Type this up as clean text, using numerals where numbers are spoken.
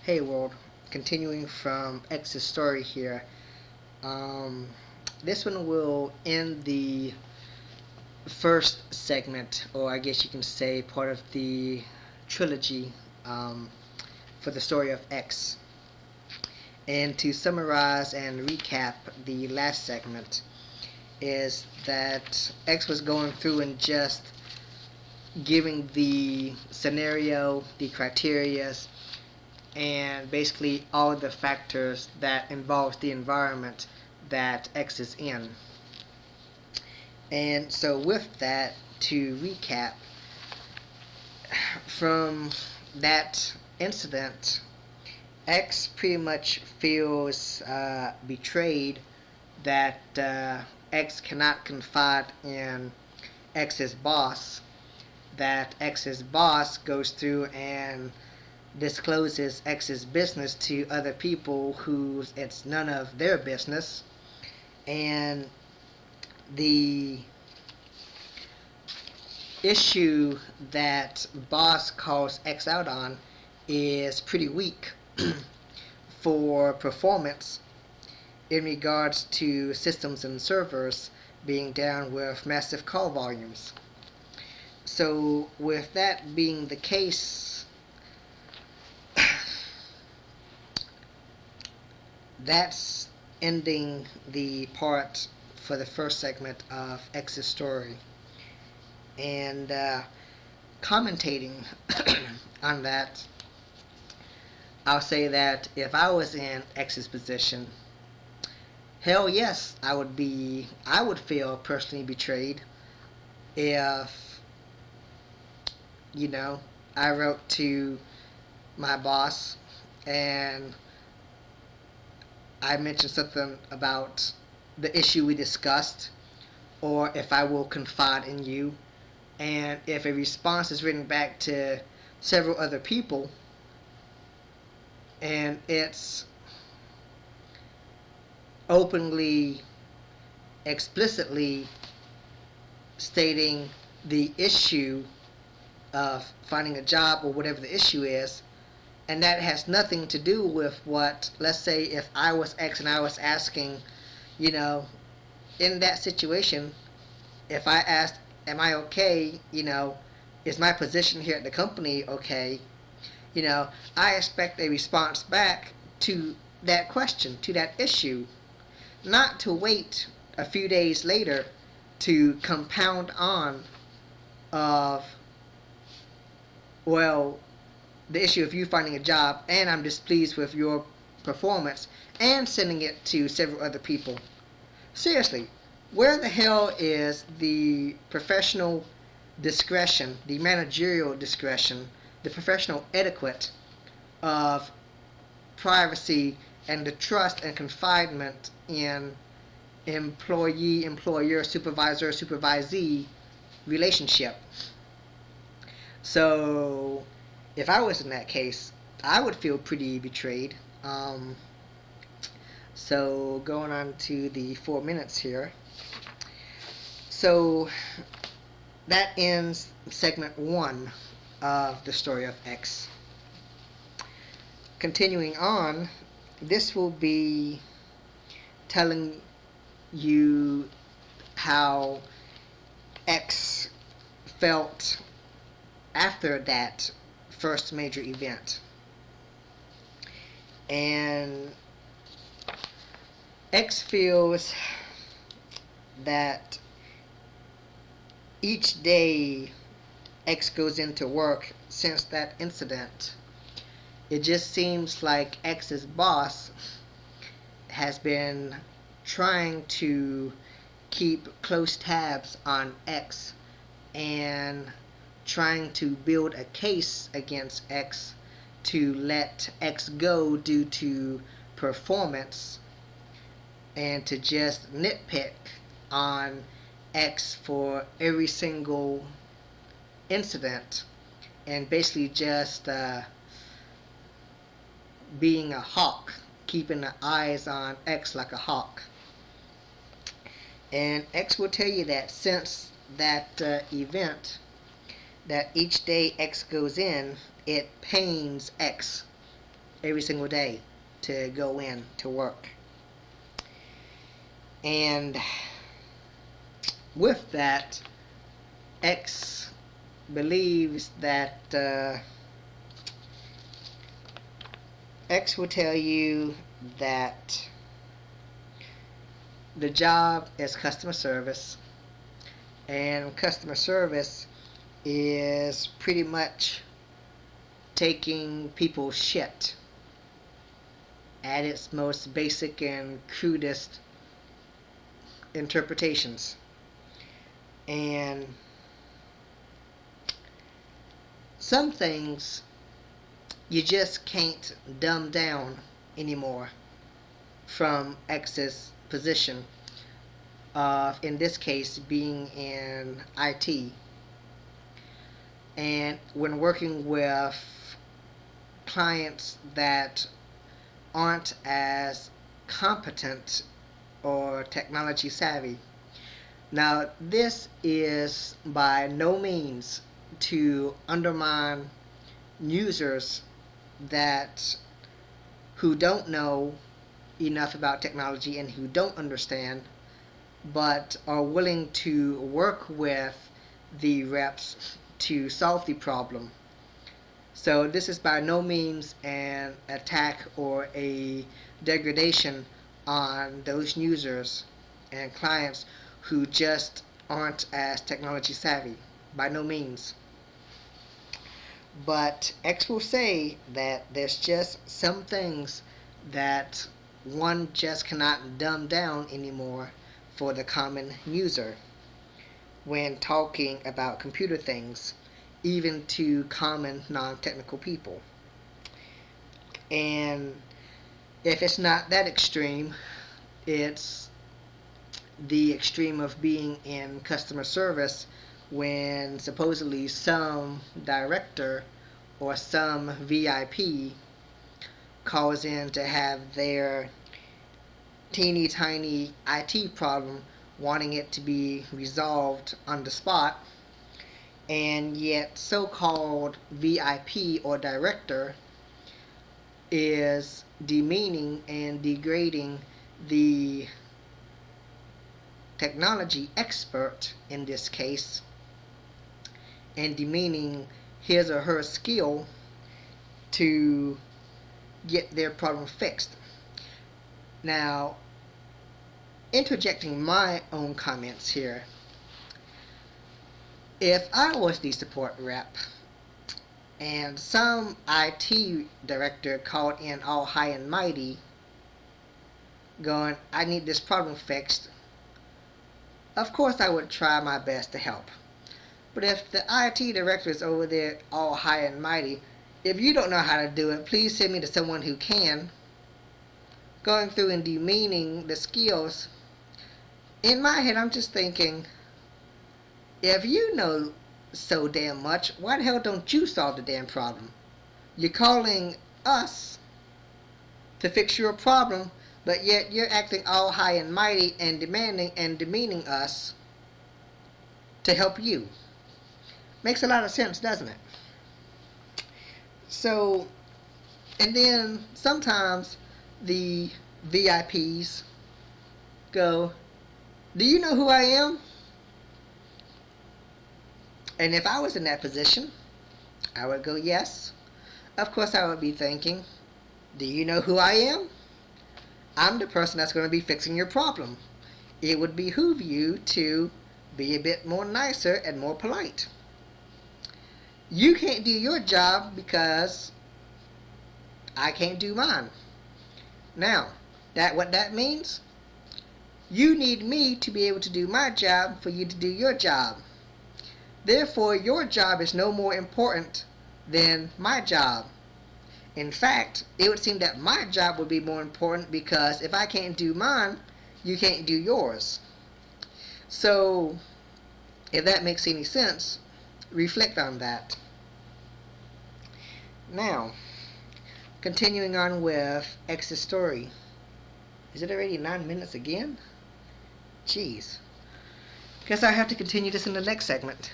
Hey world, continuing from X's story here. This one will end the first segment, or I guess you can say part of the trilogy for the story of X. And to summarize and recap the last segment, is that X was going through and just giving the scenario, the criterias, and basically all the factors that involves the environment that X is in. And so with that, to recap, from that incident, X pretty much feels betrayed that X cannot confide in X's boss, that X's boss goes through and discloses X's business to other people who it's none of their business, and the issue that boss calls X out on is pretty weak for performance in regards to systems and servers being down with massive call volumes. So with that being the case, that's ending the part for the first segment of X's story. And commentating on that, I'll say that if I was in X's position, hell yes, I would feel personally betrayed if, I wrote to my boss and I mentioned something about the issue we discussed, or if I will confide in you, and if a response is written back to several other people, and it's openly, explicitly stating the issue of finding a job or whatever the issue is, and that has nothing to do with what, let's say if I was X and I was asking, in that situation, if I asked, am I okay, is my position here at the company okay, I expect a response back to that question, to that issue, not to wait a few days later to compound on of, well, the issue of you finding a job and I'm displeased with your performance, and sending it to several other people. Seriously, where the hell is the professional discretion, the managerial discretion, the professional etiquette of privacy and the trust and confinement in employee, employer, supervisor, supervisee relationship? So if I was in that case, I would feel pretty betrayed. So going on to the 4 minutes here. So that ends segment 1 of the story of X. Continuing on, this will be telling you how X felt after that first major event. And X feels that each day X goes into work since that incident, it just seems like X's boss has been trying to keep close tabs on X and trying to build a case against X to let X go due to performance, and to just nitpick on X for every single incident, and basically just being a hawk, keeping the eyes on X like a hawk. And X will tell you that since that event, that each day X goes in, it pains X every single day to go in to work. And with that, X believes that X will tell you that the job is customer service, and customer service is pretty much taking people's shit at its most basic and crudest interpretations. And some things you just can't dumb down anymore from X's position of, in this case, being in IT. And when working with clients that aren't as competent or technology savvy. Now, this is by no means to undermine users who don't know enough about technology and who don't understand, but are willing to work with the reps to solve the problem. So this is by no means an attack or a degradation on those users and clients who just aren't as technology savvy. By no means. But X will say that there's just some things that one just cannot dumb down anymore for the common user when talking about computer things, even to common non-technical people. And if it's not that extreme, it's the extreme of being in customer service when supposedly some director or some VIP calls in to have their teeny tiny IT problem, wanting it to be resolved on the spot, and yet so-called VIP or director is demeaning and degrading the technology expert in this case, and demeaning his or her skill to get their problem fixed. Now, interjecting my own comments here, if I was the support rep and some IT director called in all high and mighty going, I need this problem fixed, of course I would try my best to help. But if the IT director is over there all high and mighty, if you don't know how to do it, please send me to someone who can, going through and demeaning the skills, in my head I'm just thinking, if you know so damn much, why the hell don't you solve the damn problem? You're calling us to fix your problem, but yet you're acting all high and mighty and demanding and demeaning us to help you. Makes a lot of sense, doesn't it? So, and then sometimes the VIPs go, do you know who I am? And if I was in that position, I would go, yes. Of course I would be thinking, do you know who I am? I'm the person that's going to be fixing your problem. It would behoove you to be a bit more nicer and more polite. You can't do your job because I can't do mine. Now, what that means? You need me to be able to do my job for you to do your job. Therefore, your job is no more important than my job. In fact, it would seem that my job would be more important, because if I can't do mine, you can't do yours. So, if that makes any sense, reflect on that. Now, continuing on with X's story. Is it already 9 minutes again? Jeez. Guess I have to continue this in the next segment.